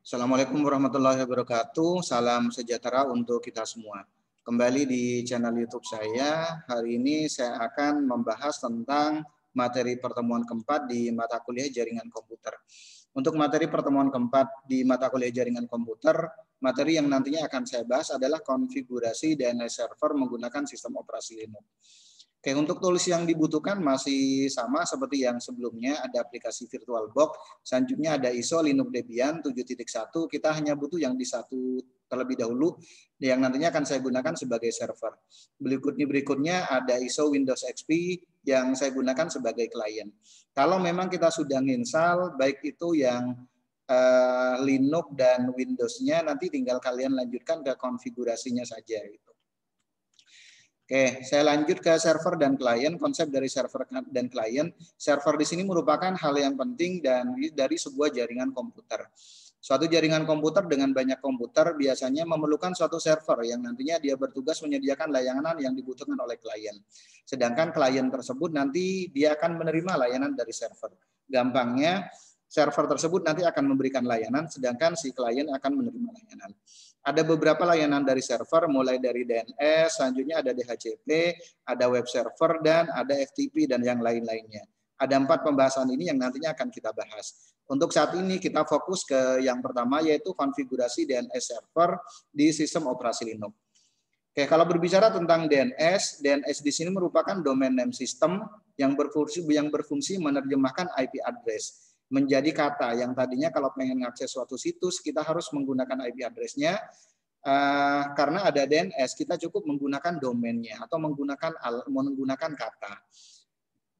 Assalamualaikum warahmatullahi wabarakatuh. Salam sejahtera untuk kita semua. Kembali di channel YouTube saya. Hari ini saya akan membahas tentang materi pertemuan keempat di mata kuliah jaringan komputer. Untuk materi pertemuan keempat di mata kuliah jaringan komputer, materi yang nantinya akan saya bahas adalah konfigurasi DNS server menggunakan sistem operasi Linux. Oke, untuk tools yang dibutuhkan masih sama seperti yang sebelumnya, ada aplikasi VirtualBox, selanjutnya ada ISO Linux Debian 7.1, kita hanya butuh yang di satu terlebih dahulu, yang nantinya akan saya gunakan sebagai server. Berikutnya ada ISO Windows XP yang saya gunakan sebagai klien. Kalau memang kita sudah install, baik itu yang Linux dan Windows-nya, nanti tinggal kalian lanjutkan ke konfigurasinya saja gitu. Oke, saya lanjut ke server dan klien. Konsep dari server dan klien. Server di sini merupakan hal yang penting dan dari sebuah jaringan komputer. Suatu jaringan komputer dengan banyak komputer biasanya memerlukan suatu server yang nantinya dia bertugas menyediakan layanan yang dibutuhkan oleh klien. Sedangkan klien tersebut nanti dia akan menerima layanan dari server. Gampangnya, server tersebut nanti akan memberikan layanan, sedangkan si klien akan menerima layanan. Ada beberapa layanan dari server, mulai dari DNS, selanjutnya ada DHCP, ada web server, dan ada FTP, dan yang lain-lainnya. Ada 4 pembahasan ini yang nantinya akan kita bahas. Untuk saat ini kita fokus ke yang pertama, yaitu konfigurasi DNS server di sistem operasi Linux. Oke, kalau berbicara tentang DNS, DNS di sini merupakan domain name system yang berfungsi menerjemahkan IP address menjadi kata yang tadinya kalau pengen mengakses suatu situs kita harus menggunakan IP address-nya, karena ada DNS kita cukup menggunakan domainnya atau menggunakan kata.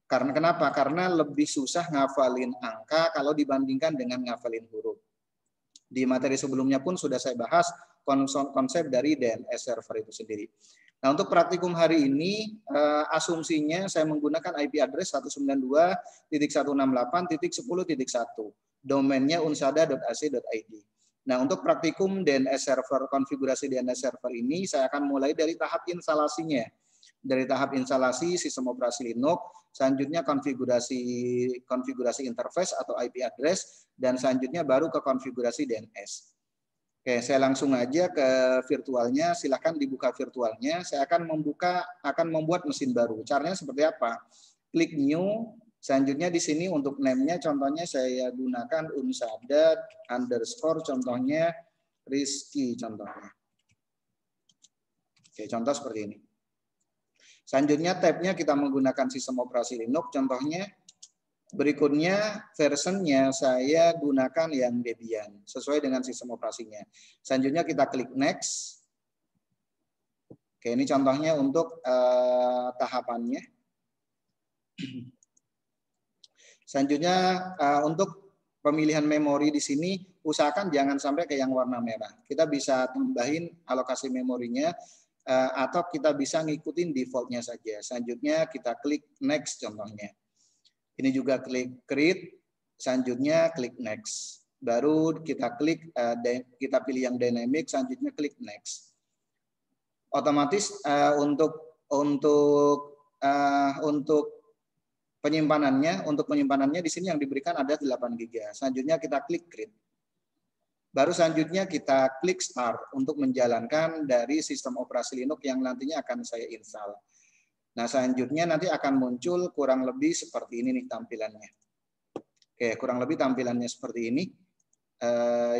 Karena kenapa? Karena lebih susah ngafalin angka kalau dibandingkan dengan ngafalin huruf. Di materi sebelumnya pun sudah saya bahas konsep dari DNS server itu sendiri. Nah, untuk praktikum hari ini, asumsinya saya menggunakan IP address 192.168.10.1. Domainnya unsada.ac.id. Nah, untuk praktikum DNS server, konfigurasi DNS server ini, saya akan mulai dari tahap instalasinya. Dari tahap instalasi sistem operasi Linux, selanjutnya konfigurasi interface atau IP address, dan selanjutnya baru ke konfigurasi DNS. Oke, saya langsung aja ke virtualnya. Silakan dibuka virtualnya. Saya akan membuat mesin baru. Caranya seperti apa? Klik new. Selanjutnya di sini untuk name-nya contohnya saya gunakan unsada underscore, contohnya Rizky contohnya. Oke, contoh seperti ini. Selanjutnya tab-nya kita menggunakan sistem operasi Linux contohnya. Berikutnya versionnya saya gunakan yang Debian sesuai dengan sistem operasinya. Selanjutnya kita klik next. Oke, ini contohnya untuk tahapannya. Selanjutnya untuk pemilihan memori di sini usahakan jangan sampai ke yang warna merah. Kita bisa tambahin alokasi memorinya atau kita bisa ngikutin defaultnya saja. Selanjutnya kita klik next contohnya. Ini juga klik create, selanjutnya klik next. Baru kita klik, kita pilih yang dynamic, selanjutnya klik next. Otomatis untuk penyimpanannya di sini yang diberikan ada 8 GB. Selanjutnya kita klik create. Baru selanjutnya kita klik start untuk menjalankan dari sistem operasi Linux yang nantinya akan saya install. Nah, selanjutnya nanti akan muncul kurang lebih seperti ini nih tampilannya. Oke, kurang lebih tampilannya seperti ini.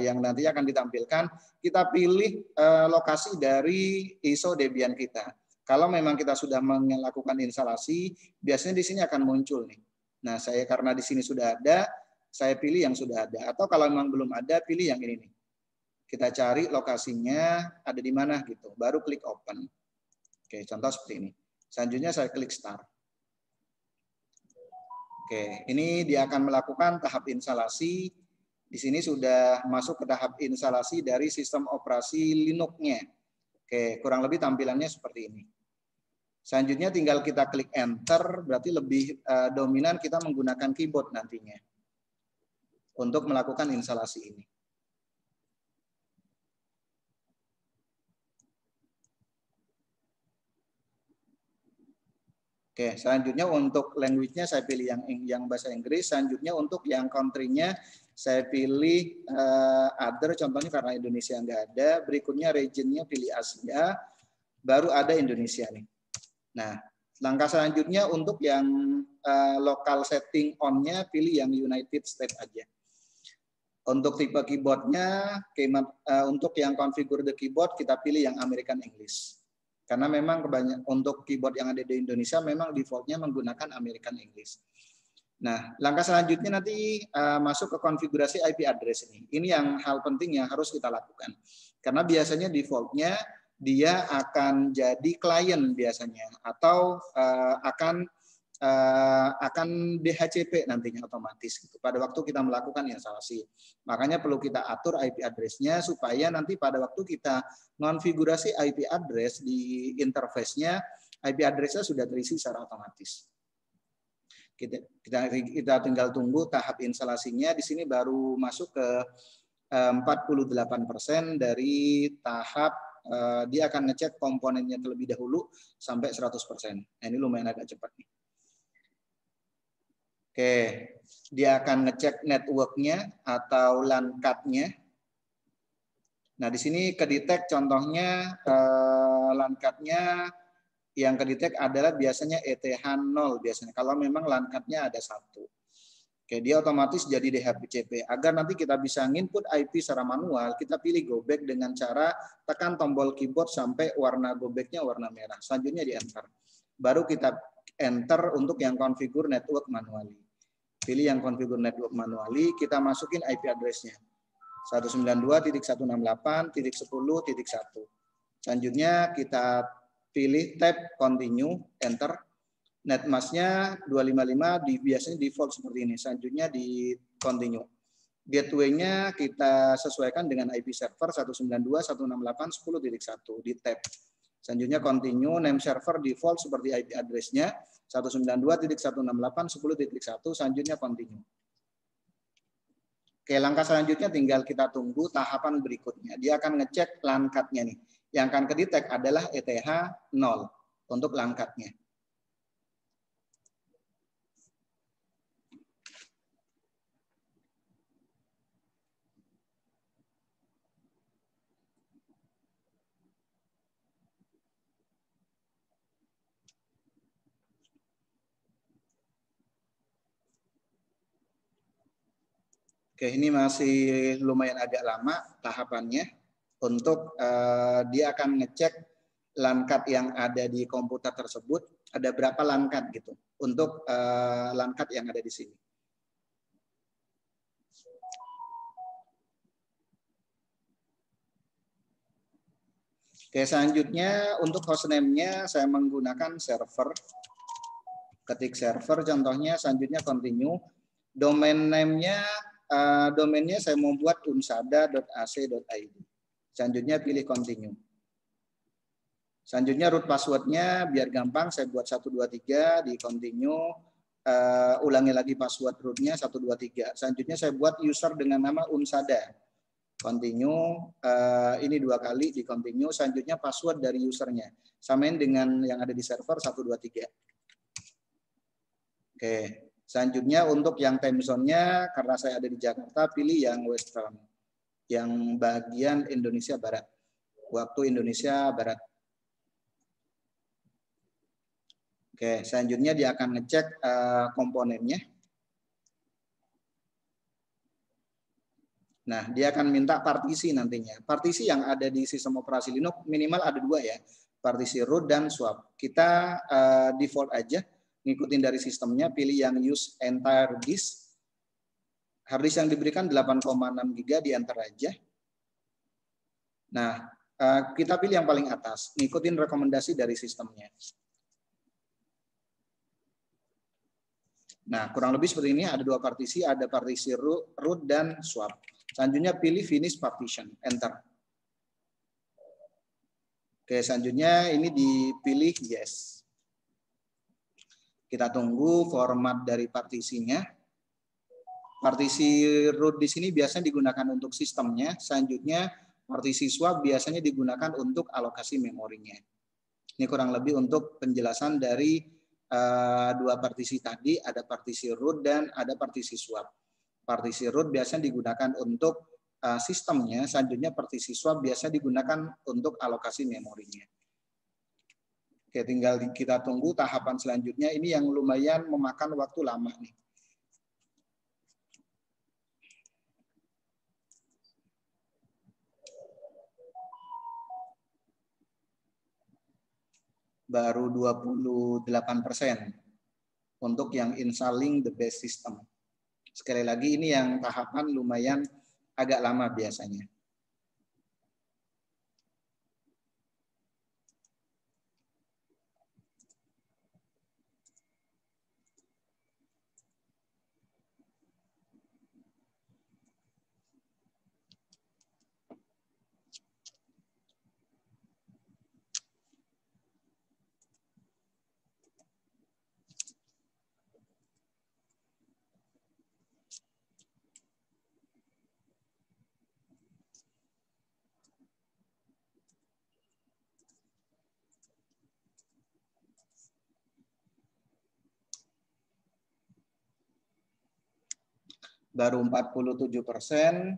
Yang nanti akan ditampilkan, kita pilih lokasi dari ISO Debian kita. Kalau memang kita sudah melakukan instalasi, biasanya di sini akan muncul nih. Nah, saya karena di sini sudah ada, saya pilih yang sudah ada. Atau kalau memang belum ada, pilih yang ini nih. Kita cari lokasinya ada di mana gitu. Baru klik open. Oke, contoh seperti ini. Selanjutnya saya klik start. Oke, ini dia akan melakukan tahap instalasi. Di sini sudah masuk ke tahap instalasi dari sistem operasi Linux-nya. Oke, kurang lebih tampilannya seperti ini. Selanjutnya tinggal kita klik enter, berarti lebih dominan kita menggunakan keyboard nantinya untuk melakukan instalasi ini. Oke, selanjutnya untuk language-nya saya pilih yang bahasa Inggris. Selanjutnya untuk yang country-nya saya pilih other, contohnya karena Indonesia nggak ada. Berikutnya region-nya pilih Asia, baru ada Indonesia nih. Nah, langkah selanjutnya untuk yang local setting on-nya pilih yang United States aja. Untuk tipe keyboard-nya, untuk yang configure the keyboard kita pilih yang American English. Karena memang untuk keyboard yang ada di Indonesia memang defaultnya menggunakan American English. Nah, langkah selanjutnya nanti masuk ke konfigurasi IP address ini. Ini yang hal penting yang harus kita lakukan. Karena biasanya defaultnya dia akan jadi klien biasanya atau akan DHCP nantinya otomatis gitu pada waktu kita melakukan instalasi. Makanya perlu kita atur IP address-nya supaya nanti pada waktu kita konfigurasi IP address di interface-nya, IP address-nya sudah terisi secara otomatis. Kita tinggal tunggu tahap instalasinya. Di sini baru masuk ke 48% dari tahap dia akan ngecek komponennya terlebih dahulu sampai 100%. Nah, ini lumayan agak cepat nih. Oke, dia akan ngecek network-nya atau LAN card-nya. Nah, di sini kedetek contohnya LAN card-nya yang kedetek adalah biasanya ETH0 biasanya. Kalau memang LAN card-nya ada 1. Oke, dia otomatis jadi DHCP. Agar nanti kita bisa nginput IP secara manual, kita pilih go back dengan cara tekan tombol keyboard sampai warna go back-nya warna merah. Selanjutnya di enter. Baru kita enter untuk yang configure network manually. Pilih yang configure network manually, kita masukin IP address-nya. 192.168.10.1. Selanjutnya kita pilih tab continue, enter. Netmask-nya 255 biasanya default seperti ini. Selanjutnya di continue. Gateway-nya kita sesuaikan dengan IP server 192.168.10.1 di tab. Selanjutnya continue, name server default seperti IP address-nya 192.168.10.1. Selanjutnya continue. Oke, langkah selanjutnya tinggal kita tunggu tahapan berikutnya. Dia akan ngecek LAN card-nya nih. Yang akan kedetek adalah ETH0 untuk LAN card-nya. Oke, ini masih lumayan agak lama tahapannya untuk dia akan ngecek LAN card yang ada di komputer tersebut, ada berapa LAN card gitu untuk LAN card yang ada di sini. Oke, selanjutnya untuk hostname-nya saya menggunakan server. Ketik server contohnya, selanjutnya continue. Domain name-nya domainnya saya mau buat unsada.ac.id. Selanjutnya pilih continue. Selanjutnya root passwordnya biar gampang saya buat 123 di continue. Ulangi lagi password rootnya 123. Selanjutnya saya buat user dengan nama unsada. Continue. Ini 2 kali di continue. Selanjutnya password dari usernya. Samain dengan yang ada di server 123. Oke. Selanjutnya untuk yang time zone-nya, karena saya ada di Jakarta, pilih yang Western. Yang bagian Indonesia Barat. Waktu Indonesia Barat. Oke, selanjutnya dia akan ngecek komponennya. Nah, dia akan minta partisi nantinya. Partisi yang ada di sistem operasi Linux minimal ada 2 ya. Partisi root dan swap. Kita default aja. Ngikutin dari sistemnya, pilih yang use entire disk. Hard disk yang diberikan 8,6 GB di enter aja. Nah, kita pilih yang paling atas, ngikutin rekomendasi dari sistemnya. Nah, kurang lebih seperti ini, ada 2 partisi, ada partisi root dan swap. Selanjutnya pilih finish partition, enter. Oke, selanjutnya ini dipilih yes. Kita tunggu format dari partisinya. Partisi root di sini biasanya digunakan untuk sistemnya. Selanjutnya partisi swap biasanya digunakan untuk alokasi memorinya. Ini kurang lebih untuk penjelasan dari dua partisi tadi, ada partisi root dan ada partisi swap. Partisi root biasanya digunakan untuk sistemnya, selanjutnya partisi swap biasa digunakan untuk alokasi memorinya. Oke, tinggal kita tunggu tahapan selanjutnya. Ini yang lumayan memakan waktu lama nih. Baru 28% untuk yang installing the base system. Sekali lagi ini yang tahapan lumayan agak lama biasanya. Baru 47%.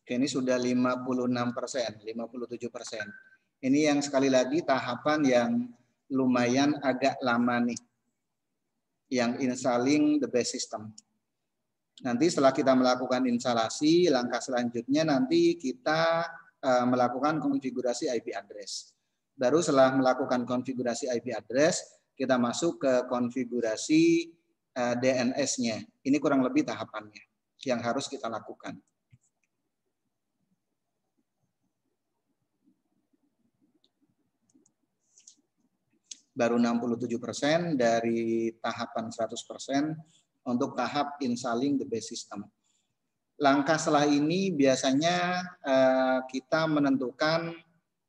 Oke, ini sudah 56%, 57%. Ini yang sekali lagi tahapan yang lumayan agak lama nih. Yang installing the base system. Nanti setelah kita melakukan instalasi, langkah selanjutnya nanti kita melakukan konfigurasi IP address. Baru setelah melakukan konfigurasi IP address, kita masuk ke konfigurasi DNS-nya. Ini kurang lebih tahapannya yang harus kita lakukan. Baru 67% dari tahapan 100% untuk tahap installing the base system. Langkah setelah ini biasanya kita menentukan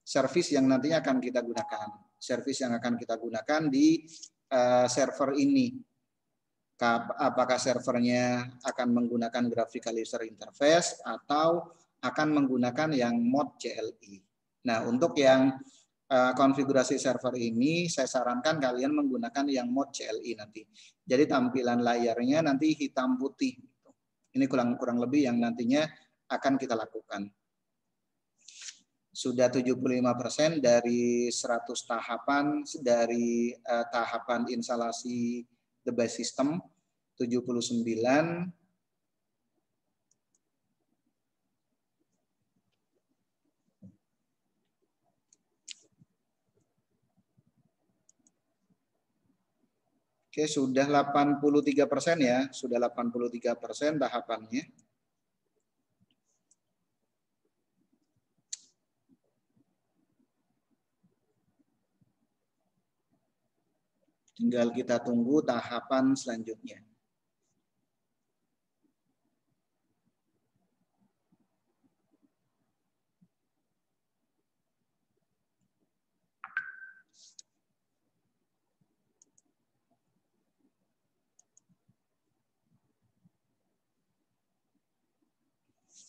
service yang nantinya akan kita gunakan. Service yang akan kita gunakan di server ini. Apakah servernya akan menggunakan graphical user interface atau akan menggunakan yang mod CLI. Nah, untuk yang konfigurasi server ini saya sarankan kalian menggunakan yang mod CLI nanti. Jadi tampilan layarnya nanti hitam putih. Ini kurang lebih yang nantinya akan kita lakukan. Sudah 75% dari 100 tahapan dari tahapan instalasi the base system, 79. Oke, sudah 83% ya, sudah 83% tahapannya. Tinggal kita tunggu tahapan selanjutnya.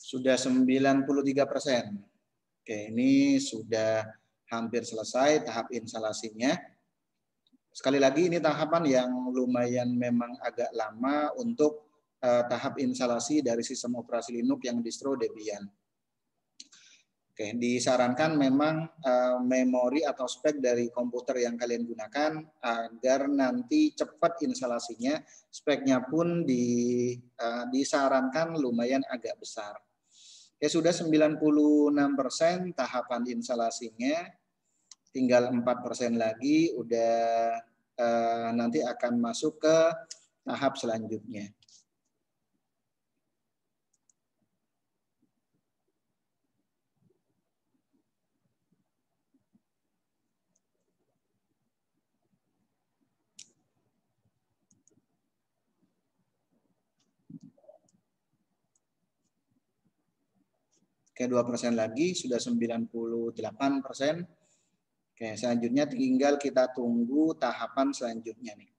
Sudah 93%. Oke, ini sudah hampir selesai tahap instalasinya. Sekali lagi ini tahapan yang lumayan memang agak lama untuk tahap instalasi dari sistem operasi Linux yang distro Debian. Oke, disarankan memang memori atau spek dari komputer yang kalian gunakan agar nanti cepat instalasinya. Speknya pun disarankan lumayan agak besar. Ya, sudah 96% tahapan instalasinya, tinggal 4% lagi udah nanti akan masuk ke tahap selanjutnya. Oke, 2% lagi sudah 98%. Oke, selanjutnya tinggal kita tunggu tahapan selanjutnya nih.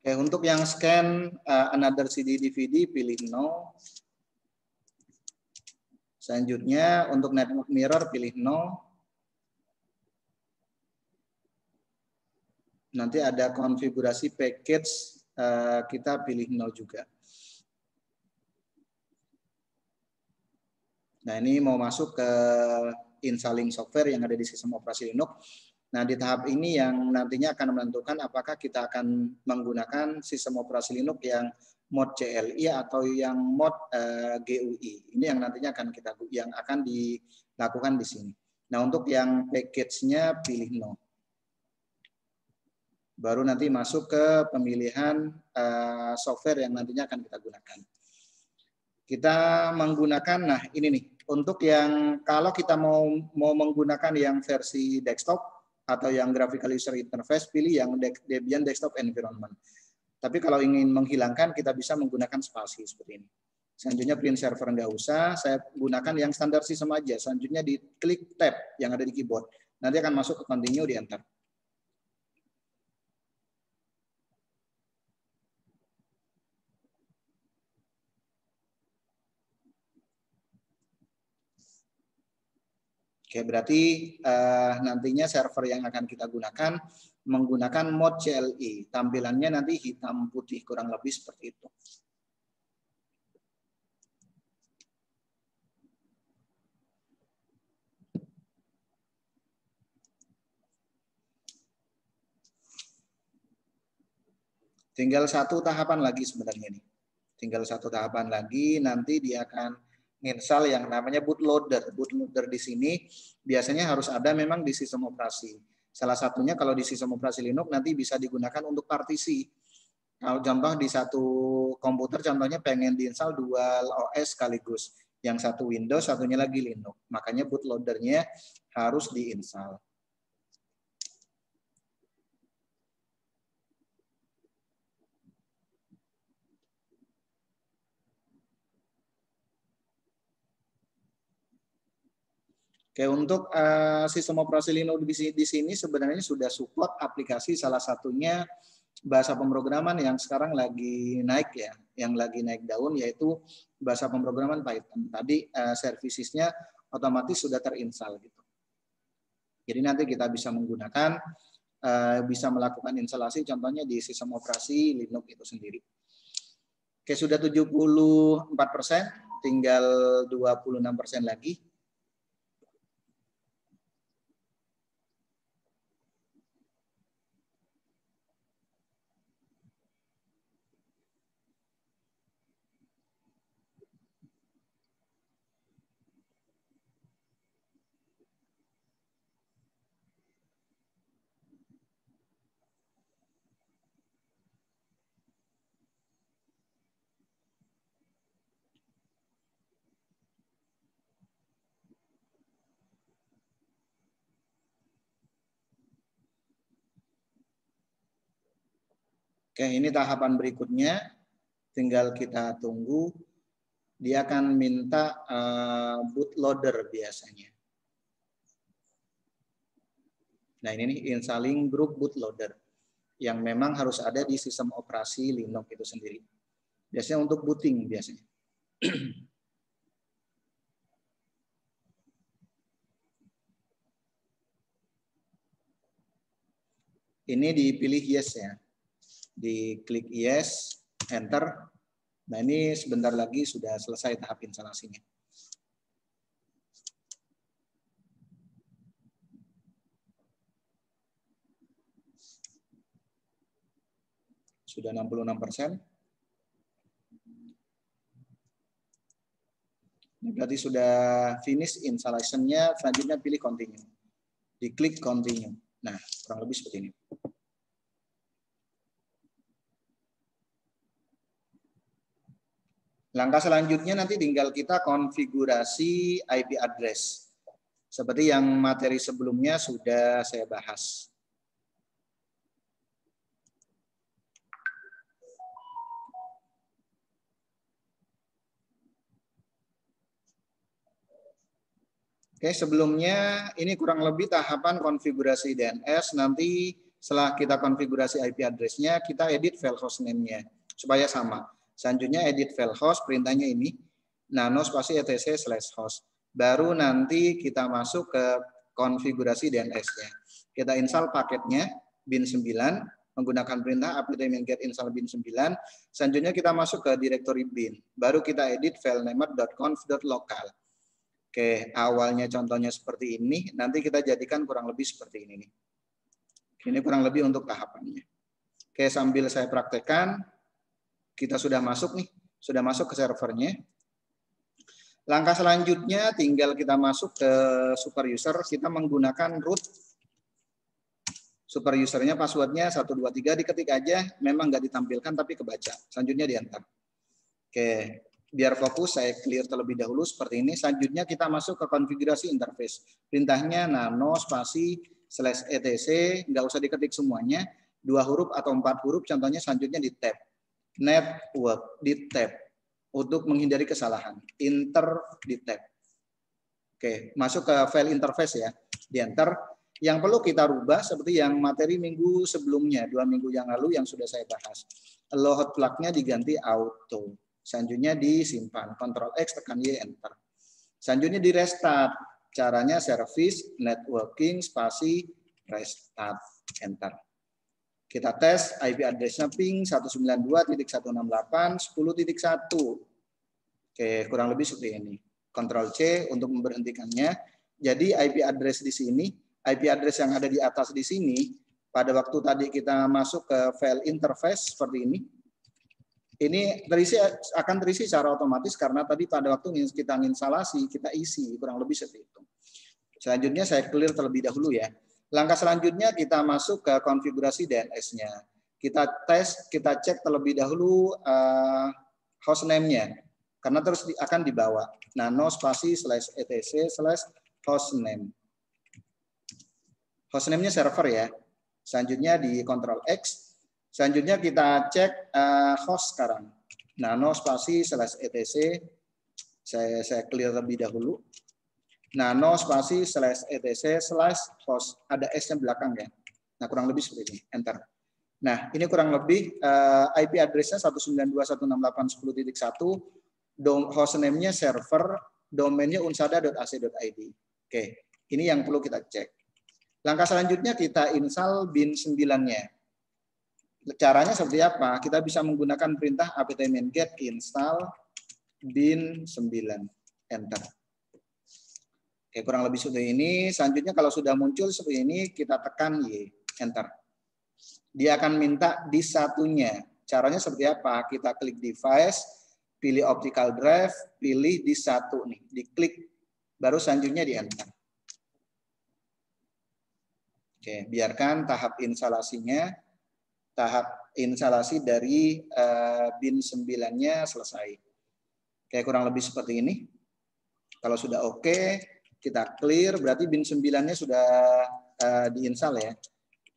Oke, untuk yang scan another CD DVD pilih no. Selanjutnya untuk network mirror pilih no. Nanti ada konfigurasi package kita pilih no juga. Nah, ini mau masuk ke installing software yang ada di sistem operasi Linux. Nah, di tahap ini yang nantinya akan menentukan apakah kita akan menggunakan sistem operasi Linux yang mod CLI atau yang mod GUI. Ini yang nantinya akan dilakukan di sini. Nah, untuk yang package-nya pilih no. Baru nanti masuk ke pemilihan software yang nantinya akan kita gunakan. Kita menggunakan, nah ini nih, untuk yang kalau kita mau menggunakan yang versi desktop atau yang graphical user interface, pilih yang Debian desktop environment. Tapi kalau ingin menghilangkan, kita bisa menggunakan spasi seperti ini. Selanjutnya print server nggak usah, saya gunakan yang standar sistem aja. Selanjutnya diklik tab yang ada di keyboard. Nanti akan masuk ke continue, di enter. Oke, berarti nantinya server yang akan kita gunakan menggunakan mod CLI. Tampilannya nanti hitam putih, kurang lebih seperti itu. Tinggal satu tahapan lagi sebenarnya nih. Tinggal satu tahapan lagi, nanti dia akan install yang namanya bootloader. Bootloader di sini biasanya harus ada memang di sistem operasi. Salah satunya kalau di sistem operasi Linux nanti bisa digunakan untuk partisi. Kalau contoh di satu komputer contohnya pengen diinstal dual OS sekaligus. Yang satu Windows, satunya lagi Linux. Makanya bootloadernya harus diinstal. Oke, untuk sistem operasi Linux di sini sebenarnya sudah support aplikasi, salah satunya bahasa pemrograman yang sekarang lagi naik ya, yang lagi naik daun yaitu bahasa pemrograman Python. Tadi servicesnya otomatis sudah terinstall gitu. Jadi nanti kita bisa menggunakan, bisa melakukan instalasi contohnya di sistem operasi Linux itu sendiri. Oke, sudah 74%, tinggal 26% lagi. Oke, ini tahapan berikutnya. Tinggal kita tunggu. Dia akan minta bootloader biasanya. Nah, ini nih installing group bootloader yang memang harus ada di sistem operasi Linux itu sendiri. Biasanya untuk booting biasanya. Ini dipilih yes ya. Diklik yes, enter. Nah, ini sebentar lagi sudah selesai tahap instalasinya. Sudah 66%. Ini berarti sudah finish installation-nya, selanjutnya pilih continue. Diklik continue. Nah, kurang lebih seperti ini. Langkah selanjutnya nanti tinggal kita konfigurasi IP address. Seperti yang materi sebelumnya sudah saya bahas. Oke, sebelumnya ini kurang lebih tahapan konfigurasi DNS. Nanti setelah kita konfigurasi IP address-nya, kita edit file hostname-nya supaya sama. Selanjutnya edit file host, perintahnya ini nano spasi etc/host. Baru nanti kita masuk ke konfigurasi DNS-nya. Kita install paketnya bin 9 menggunakan perintah apt-get install bin 9. Selanjutnya kita masuk ke direktori bin. Baru kita edit filename.conf.local. Oke, awalnya contohnya seperti ini, nanti kita jadikan kurang lebih seperti ini nih. Ini kurang lebih untuk tahapannya. Oke, sambil saya praktekkan, kita sudah masuk nih, sudah masuk ke servernya. Langkah selanjutnya tinggal kita masuk ke super user, kita menggunakan root. Super usernya passwordnya 123, diketik aja, memang nggak ditampilkan tapi kebaca. Selanjutnya di enter. Oke. Biar fokus, saya clear terlebih dahulu seperti ini. Selanjutnya kita masuk ke konfigurasi interface. Perintahnya nano spasi /etc, nggak usah diketik semuanya. 2 huruf atau 4 huruf, contohnya selanjutnya di tab. Network, di tab. Untuk menghindari kesalahan. Enter, di tab. Oke, masuk ke file interface ya. Di enter. Yang perlu kita rubah seperti yang materi minggu sebelumnya, 2 minggu yang lalu yang sudah saya bahas. Load flag-nya diganti auto. Selanjutnya disimpan, Ctrl X, tekan Y, enter. Selanjutnya di restart. Caranya service, networking, spasi, restart, enter. Kita tes IP address-nya ping 192.168.10.1. Oke, kurang lebih seperti ini. Ctrl C untuk memberhentikannya. Jadi IP address di sini, IP address yang ada di atas di sini, pada waktu tadi kita masuk ke file interface seperti ini, ini akan terisi secara otomatis karena tadi pada waktu kita instalasi, kita isi, kurang lebih seperti itu. Selanjutnya saya clear terlebih dahulu ya. Langkah selanjutnya kita masuk ke konfigurasi DNS-nya. Kita tes, kita cek terlebih dahulu hostname-nya. Karena terus akan dibawa. Nano spasi /etc/hostname. Hostname-nya server ya. Selanjutnya di Ctrl X. Selanjutnya kita cek host sekarang. Nano spasi /etc. Saya clear terlebih dahulu. Nano spasi /etc/host. Ada S-nya belakang ya. Nah, kurang lebih seperti ini. Enter. Nah, ini kurang lebih IP address-nya 192.168.10.1. Hostname-nya server, domainnya unsada.ac.id. Oke, ini yang perlu kita cek. Langkah selanjutnya kita install bin 9-nya. Caranya seperti apa? Kita bisa menggunakan perintah apt-get install bin 9. Enter. Oke, kurang lebih seperti ini. Selanjutnya kalau sudah muncul seperti ini, kita tekan Y. Enter. Dia akan minta di satunya. Caranya seperti apa? Kita klik device, pilih optical drive, pilih di satu nih, diklik. Baru selanjutnya di enter. Oke, biarkan tahap instalasinya. Tahap instalasi dari bin 9-nya selesai. Oke, kurang lebih seperti ini. Kalau sudah oke, kita clear, berarti bin 9-nya sudah diinstal ya.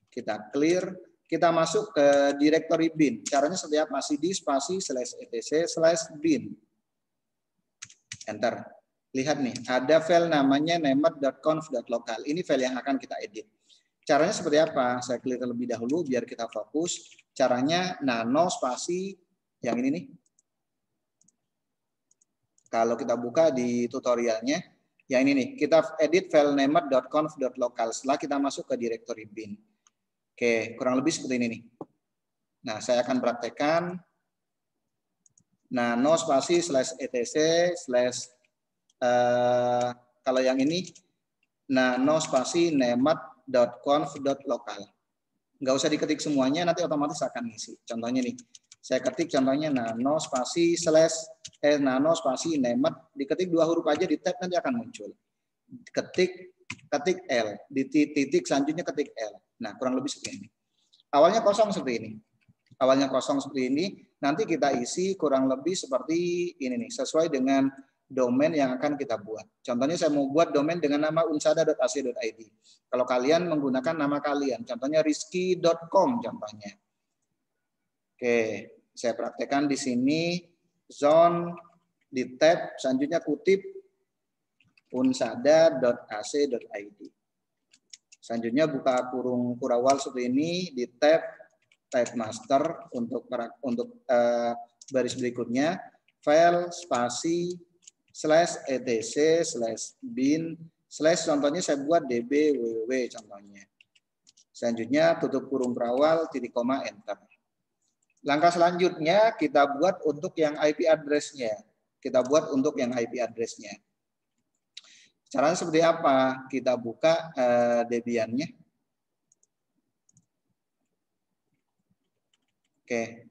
Kita clear, kita masuk ke directory bin. Caranya seperti apa? cd spasi /etc/bin. Enter. Lihat nih, ada file namanya named.conf.local. Ini file yang akan kita edit. Caranya seperti apa? Saya clear terlebih dahulu biar kita fokus. Caranya nano spasi yang ini nih. Kalau kita buka di tutorialnya, yang ini nih, kita edit file named.conf.local setelah kita masuk ke directory bin. Oke, kurang lebih seperti ini nih. Nah, saya akan praktekkan nano spasi /etc/ kalau yang ini nano spasi named.conf.local. Nggak usah diketik semuanya, nanti otomatis akan ngisi. Contohnya nih, saya ketik contohnya nano spasi nano spasi named, diketik 2 huruf aja di tab nanti akan muncul. Ketik L, di titik selanjutnya ketik L. Nah, kurang lebih seperti ini. Awalnya kosong seperti ini. Awalnya kosong seperti ini, nanti kita isi kurang lebih seperti ini nih, sesuai dengan domain yang akan kita buat. Contohnya saya mau buat domain dengan nama unsada.ac.id. Kalau kalian menggunakan nama kalian, contohnya rizky.com contohnya. Oke, saya praktekkan di sini zone di tab selanjutnya kutip unsada.ac.id. Selanjutnya buka kurung kurawal seperti ini di tab type master untuk baris berikutnya file spasi /etc/bin/ contohnya saya buat db www contohnya. Selanjutnya tutup kurung kurawal titik koma enter. Langkah selanjutnya kita buat untuk yang IP address-nya. Kita buat untuk yang IP address-nya. Caranya seperti apa? Kita buka Debian-nya. Oke.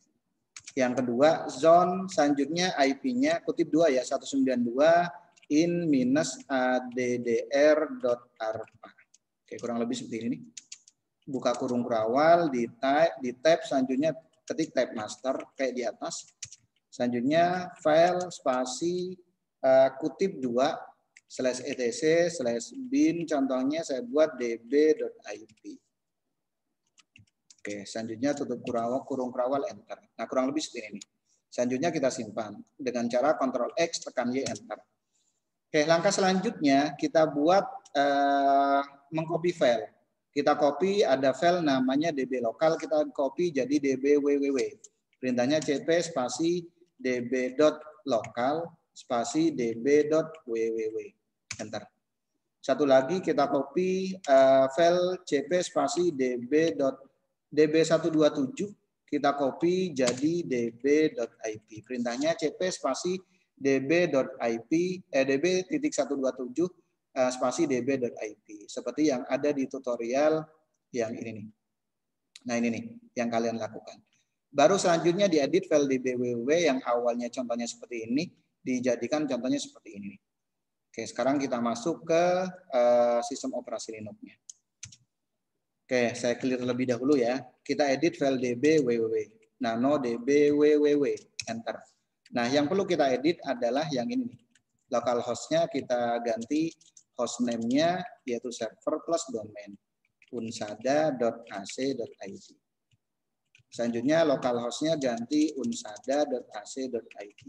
Yang kedua, zone selanjutnya IP-nya kutip 2 ya, 192.in-addr.arpa. Oke, kurang lebih seperti ini. Buka kurung kurawal di tab selanjutnya ketik tab master kayak di atas. Selanjutnya file spasi kutip 2 /etc/bin contohnya saya buat db.ip. Oke, selanjutnya tutup kurung kurawal enter. Nah, kurang lebih seperti ini. Selanjutnya kita simpan dengan cara Ctrl X tekan Y enter. Oke, langkah selanjutnya kita buat mengcopy file. Kita copy ada file namanya db lokal, kita copy jadi db www. Perintahnya cp spasi db.lokal spasi db.www. Enter. Satu lagi kita copy file cp spasi db127 kita copy jadi db.ip. Perintahnya cp spasi db.ip db.127 spasi db.ip. Seperti yang ada di tutorial yang ini nih. Nah, ini nih yang kalian lakukan. Baru selanjutnya diedit file db.www yang awalnya contohnya seperti ini dijadikan contohnya seperti ini. Oke, sekarang kita masuk ke sistem operasi Linux-nya. Oke, saya clear terlebih dahulu ya. Kita edit file db.www. Nano db.www. Enter. Nah, yang perlu kita edit adalah yang ini nih. Localhost-nya kita ganti hostname-nya yaitu server plus domain unsada.ac.id. Selanjutnya localhost-nya ganti unsada.ac.id.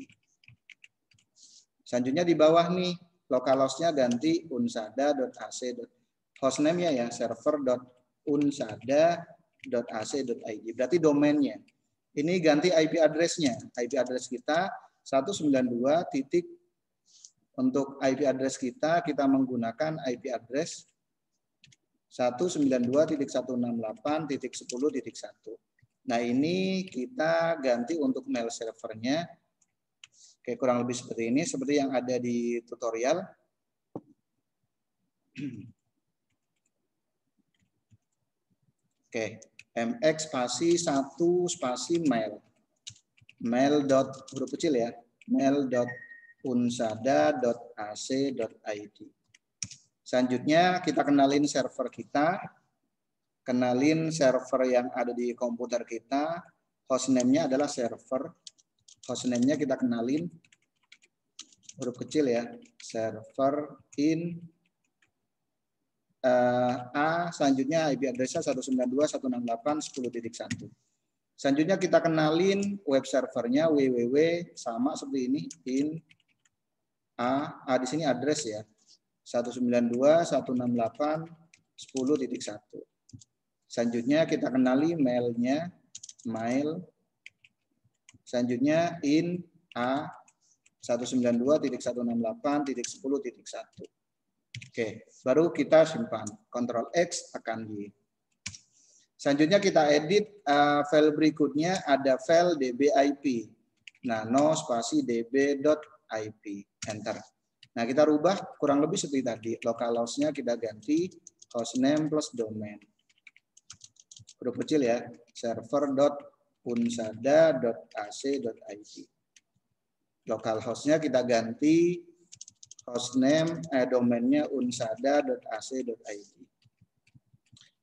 Selanjutnya di bawah nih localhost-nya ganti unsada.ac. Hostname-nya ya server.unsada.ac.id. Berarti domainnya. Ini ganti IP address-nya. IP address kita 192. Untuk IP address kita menggunakan IP address 192.168.10.1. Nah, ini kita ganti untuk mail servernya. Oke, kurang lebih seperti ini, seperti yang ada di tutorial. Oke, mx spasi 1 spasi mail. Mail huruf kecil ya. mail.unsada.ac.id. Selanjutnya kita kenalin server kita. Kenalin server yang ada di komputer kita. Hostname-nya adalah server. Hostname-nya kita kenalin huruf kecil ya, server in A, selanjutnya IP address-nya 192.168.10.1. Selanjutnya kita kenalin web servernya www sama seperti ini in A di sini address ya 192.168.10.1. Selanjutnya kita kenali mailnya mail. Selanjutnya in A 192.168.10.1. Oke, baru kita simpan. Ctrl X tekan Y. Selanjutnya kita edit file berikutnya ada file dbip. Nano spasi db.ip. Enter. Nah, kita rubah kurang lebih seperti tadi. Localhost-nya kita ganti hostname plus domain. Huruf kecil ya. server.unsada.ac.id. Localhost-nya kita ganti hostname domainnya unsada.ac.id.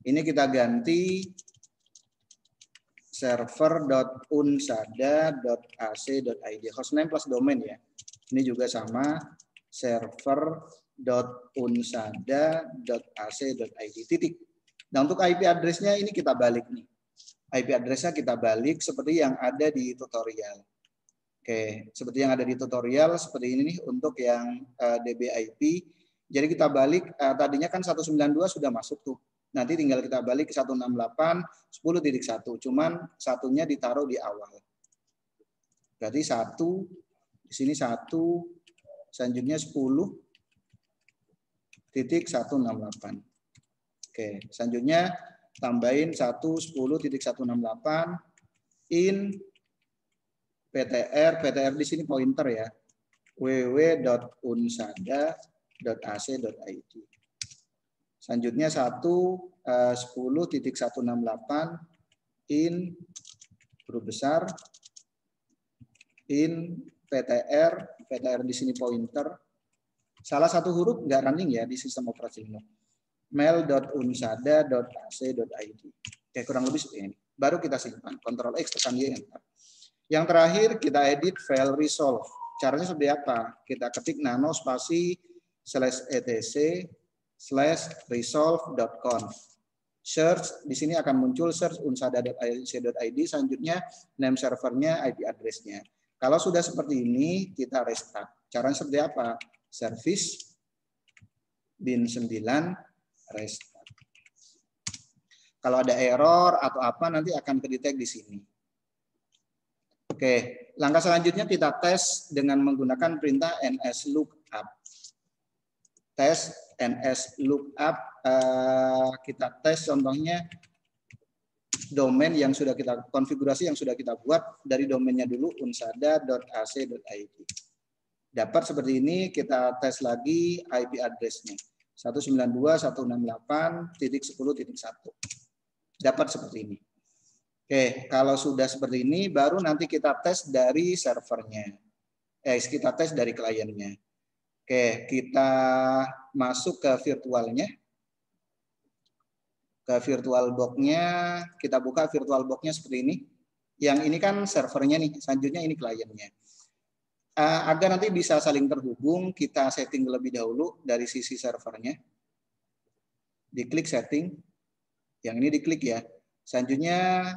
Ini kita ganti server.unsada.ac.id. Hostname plus domain ya. Ini juga sama, server.unsada.ac.id titik. Nah, untuk IP address-nya ini kita balik nih. IP address-nya kita balik seperti yang ada di tutorial. Oke, seperti yang ada di tutorial seperti ini nih untuk yang DBIP. Jadi kita balik tadinya kan 192 sudah masuk tuh. Nanti tinggal kita balik ke 168.10.1. Cuman satunya ditaruh di awal. Berarti 1 di sini 1, selanjutnya 10.168. Oke, selanjutnya tambahin 110.168 in PTR di sini pointer ya, www.unsada.ac.id. Selanjutnya 10.168 in huruf besar in PTR di sini pointer. Salah satu huruf nggak running ya di sistem operasi Linux. mail.unsada.ac.id. Oke, kurang lebih seperti ini. Baru kita simpan. Ctrl X tekan Y enter. Yang terakhir kita edit file resolve. Caranya seperti apa? Kita ketik nano spasi /etc/resolve.conf. Search di sini akan muncul search unsada.ac.id. Selanjutnya name servernya, IP address-nya. Kalau sudah seperti ini kita restart. Caranya seperti apa? Service bin 9 restart. Kalau ada error atau apa nanti akan ke-detect di sini. Oke, langkah selanjutnya kita tes dengan menggunakan perintah nslookup. Tes nslookup, kita tes contohnya domain yang sudah kita konfigurasi yang sudah kita buat dari domainnya dulu unsada.ac.id. Dapat seperti ini, kita tes lagi IP address-nya 192.168.10.1. Dapat seperti ini. Oke, kalau sudah seperti ini, baru nanti kita tes dari servernya. Kita tes dari kliennya. Oke, kita masuk ke virtualnya. Ke virtual box-nya, kita buka virtual box-nya seperti ini. Yang ini kan servernya nih, selanjutnya ini kliennya. Agar nanti bisa saling terhubung, kita setting terlebih dahulu dari sisi servernya. Diklik setting. Yang ini diklik ya. Selanjutnya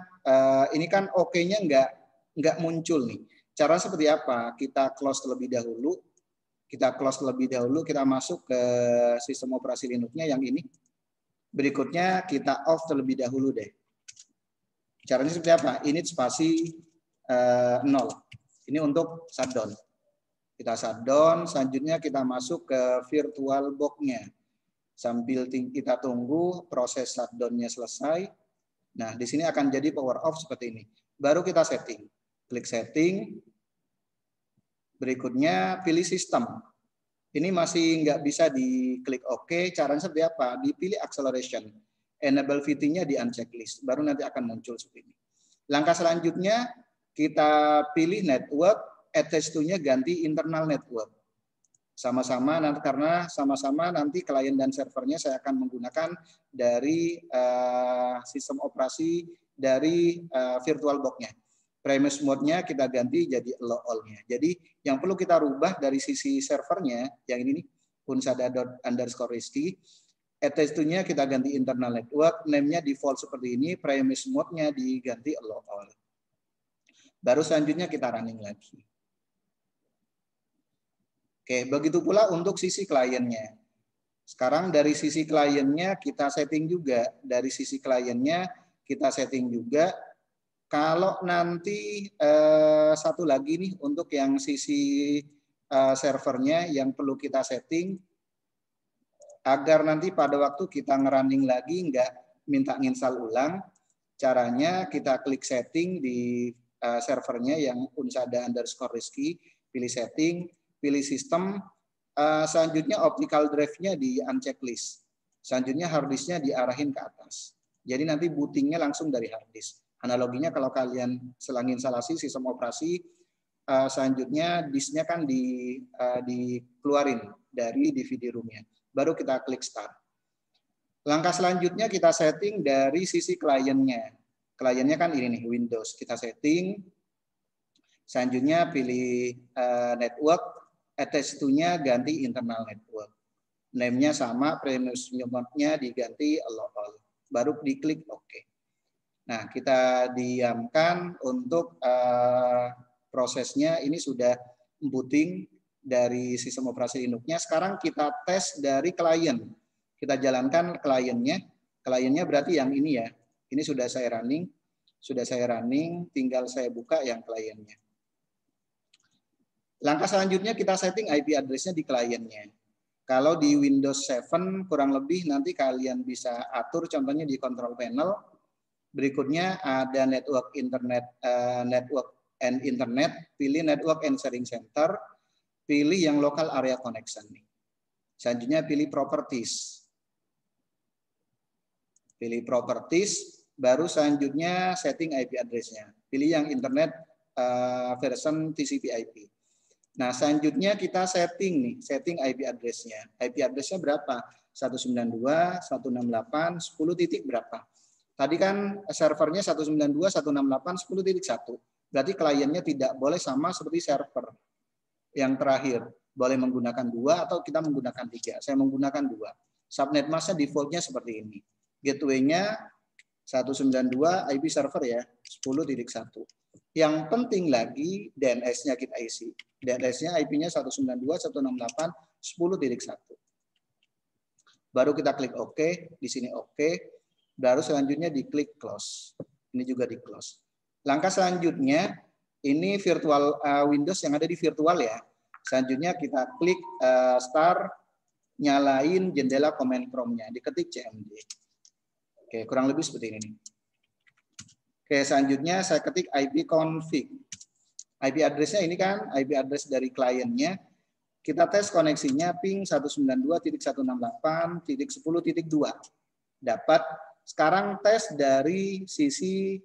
ini kan OK-nya nggak muncul nih. Cara seperti apa? Kita close terlebih dahulu. Kita masuk ke sistem operasi Linux-nya yang ini. Berikutnya kita off terlebih dahulu deh. Caranya seperti apa? Init spasi 0. Ini untuk shutdown. Kita shutdown, selanjutnya kita masuk ke virtual box-nya. Sambil kita tunggu proses shutdown-nya selesai. Nah, di sini akan jadi power off seperti ini. Baru kita setting. Klik setting. Berikutnya pilih sistem. Ini masih nggak bisa diklik OK. Caranya seperti apa? Dipilih acceleration. Enable VT-nya di unchecklist. Baru nanti akan muncul seperti ini. Langkah selanjutnya kita pilih network. Attach to-nya ganti internal network. Sama-sama nanti karena sama-sama nanti klien dan servernya saya akan menggunakan dari sistem operasi dari virtual box-nya. Premise mode-nya kita ganti jadi allow all-nya. Jadi yang perlu kita rubah dari sisi servernya yang ini nih unsada._rest. Attach to-nya kita ganti internal network, name-nya default seperti ini, premise mode-nya diganti allow all. Baru selanjutnya kita running lagi. Oke, begitu pula untuk sisi kliennya. Sekarang dari sisi kliennya kita setting juga. Dari sisi kliennya kita setting juga. Kalau nanti satu lagi nih untuk yang sisi servernya yang perlu kita setting agar nanti pada waktu kita ngerunning lagi nggak minta nginstal ulang. Caranya kita klik setting di servernya yang unsada_rest, pilih setting, pilih sistem, selanjutnya optical drive-nya di unchecklist. Selanjutnya hard disk-nya diarahin ke atas. Jadi nanti booting-nya langsung dari hard disk. Analoginya kalau kalian selang instalasi sistem operasi, selanjutnya disk-nya kan dikeluarin dari DVD room-nya. Baru kita klik start. Langkah selanjutnya kita setting dari sisi kliennya. Kliennya kan ini nih, Windows. Kita setting. Selanjutnya pilih network. attach to-nya ganti internal network. Name-nya sama, previous mode-nya diganti allow all. Baru diklik OK. Nah, kita diamkan untuk prosesnya ini sudah booting dari sistem operasi Linux-nya. Sekarang kita tes dari klien. Kita jalankan kliennya. Kliennya berarti yang ini ya. Ini sudah saya running. Tinggal saya buka yang kliennya. Langkah selanjutnya kita setting IP address-nya di kliennya. Kalau di Windows 7 kurang lebih nanti kalian bisa atur contohnya di control panel. Berikutnya ada network and internet, pilih network and sharing center, pilih yang local area connection nih. Selanjutnya pilih properties. Pilih properties, baru selanjutnya setting IP address-nya. Pilih yang internet version TCP/IP. Nah, selanjutnya kita setting IP address-nya. IP address-nya berapa? 192, 168, 10 titik berapa? Tadi kan servernya 192, 168, 10.1. Berarti kliennya tidak boleh sama seperti server yang terakhir. Boleh menggunakan 2 atau kita menggunakan 3. Saya menggunakan 2. Subnet mask-nya default-nya seperti ini. Gateway-nya 192 IP server ya, 10.1. Yang penting lagi DNS-nya kita isi. DNS-nya IP-nya 192, 168, 10.1. Baru kita klik OK, di sini OK. Baru selanjutnya diklik close. Ini juga di close. Langkah selanjutnya, ini virtual Windows yang ada di virtual ya. Selanjutnya kita klik start, nyalain jendela command prompt-nya, diketik cmd. Oke, kurang lebih seperti ini. Oke, selanjutnya saya ketik IP config. IP address-nya ini kan IP address dari kliennya. Kita tes koneksinya ping 192.168.10.2. Dapat. Sekarang tes dari sisi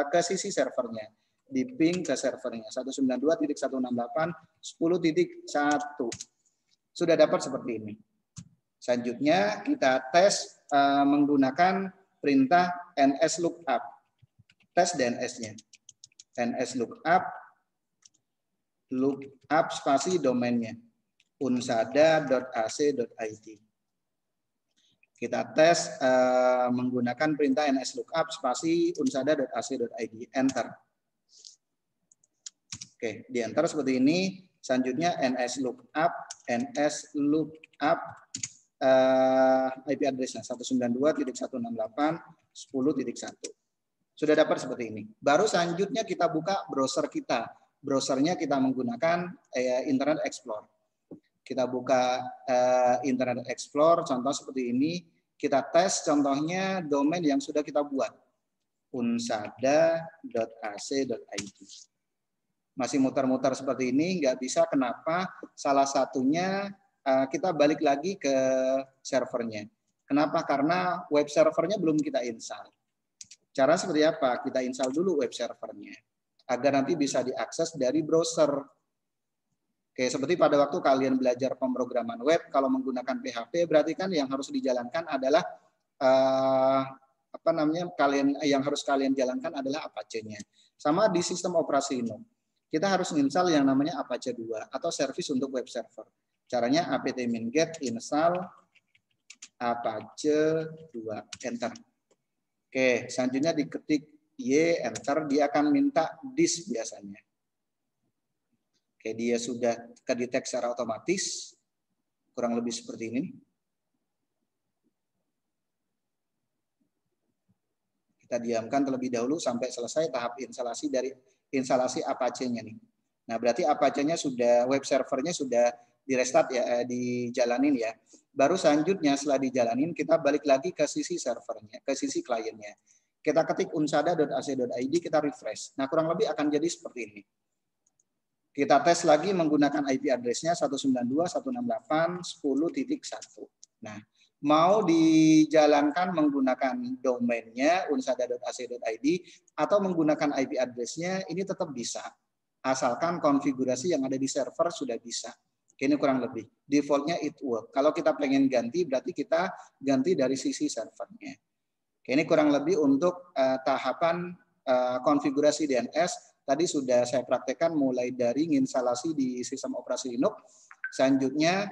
ke sisi servernya. Di ping ke servernya 192.168.10.1. Sudah dapat seperti ini. Selanjutnya kita tes menggunakan perintah nslookup. Tes DNS-nya. nslookup spasi domainnya unsada.ac.id. Kita tes menggunakan perintah nslookup spasi unsada.ac.id. Enter. Oke, di enter seperti ini. Selanjutnya nslookup IP address-nya 192.168.10.1. Sudah dapat seperti ini. Baru selanjutnya kita buka browser kita. Browsernya kita menggunakan Internet Explorer. Kita buka Internet Explorer, contoh seperti ini. Kita tes contohnya domain yang sudah kita buat. unsada.ac.id. Masih muter-muter seperti ini, nggak bisa. Kenapa? Salah satunya kita balik lagi ke servernya. Kenapa? Karena web servernya belum kita install. Cara seperti apa? Kita install dulu web servernya agar nanti bisa diakses dari browser. Oke, seperti pada waktu kalian belajar pemrograman web, kalau menggunakan PHP berarti kan yang harus dijalankan adalah yang harus kalian jalankan adalah Apache-nya. Sama di sistem operasi Linux. Kita harus install yang namanya Apache 2 atau service untuk web server. Caranya apt-get install Apache 2, enter. Oke, selanjutnya diketik Y, enter, dia akan minta disk biasanya. Oke, dia sudah kedetek secara otomatis, kurang lebih seperti ini. Kita diamkan terlebih dahulu sampai selesai tahap instalasi dari instalasi Apache-nya nih. Nah, berarti Apache-nya sudah, web servernya sudah di-restart ya, dijalanin ya. Baru selanjutnya setelah dijalanin kita balik lagi ke sisi servernya, ke sisi kliennya. Kita ketik unsada.ac.id, kita refresh. Nah, kurang lebih akan jadi seperti ini. Kita tes lagi menggunakan IP address-nya 192.168.10.1. Nah, mau dijalankan menggunakan domainnya unsada.ac.id atau menggunakan IP address-nya, ini tetap bisa. Asalkan konfigurasi yang ada di server sudah bisa. Ini kurang lebih. Defaultnya it work. Kalau kita pengen ganti, berarti kita ganti dari sisi servernya. Ini kurang lebih untuk tahapan konfigurasi DNS tadi sudah saya praktekkan mulai dari instalasi di sistem operasi Linux, selanjutnya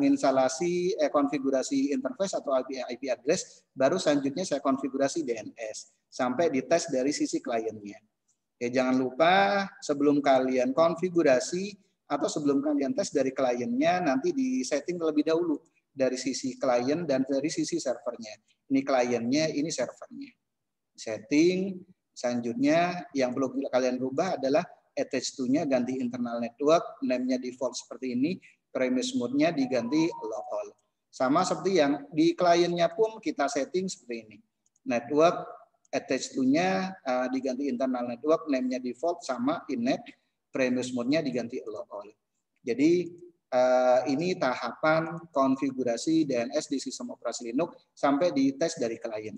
instalasi konfigurasi interface atau IP address, baru selanjutnya saya konfigurasi DNS sampai dites dari sisi kliennya. Oke, jangan lupa sebelum kalian konfigurasi atau sebelum kalian tes dari kliennya, nanti di setting terlebih dahulu dari sisi klien dan dari sisi servernya. Ini kliennya, ini servernya. Setting, selanjutnya yang perlu kalian rubah adalah attach to-nya ganti internal network, name-nya default seperti ini, premise mode-nya diganti allow all. Sama seperti yang di kliennya pun kita setting seperti ini. Network attach to-nya diganti internal network, name-nya default sama innet, premise mode-nya diganti allow all. Jadi ini tahapan konfigurasi DNS di sistem operasi Linux sampai dites dari klien.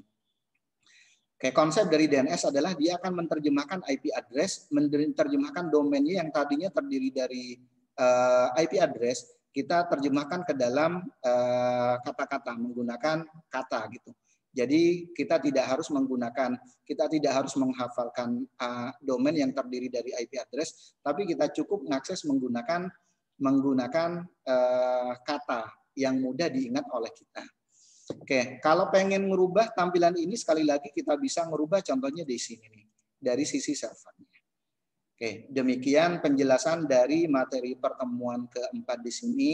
Oke, konsep dari DNS adalah dia akan menerjemahkan IP address, menerjemahkan domainnya yang tadinya terdiri dari IP address, kita terjemahkan ke dalam kata-kata, menggunakan kata gitu. Jadi kita tidak harus menghafalkan domain yang terdiri dari IP address, tapi kita cukup mengakses menggunakan kata yang mudah diingat oleh kita. Oke, kalau pengen merubah tampilan ini sekali lagi kita bisa merubah contohnya di sini nih, dari sisi servernya. Oke, demikian penjelasan dari materi pertemuan keempat di sini.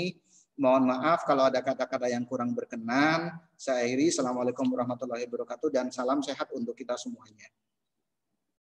Mohon maaf kalau ada kata-kata yang kurang berkenan. Saya akhiri. Assalamualaikum warahmatullahi wabarakatuh dan salam sehat untuk kita semuanya.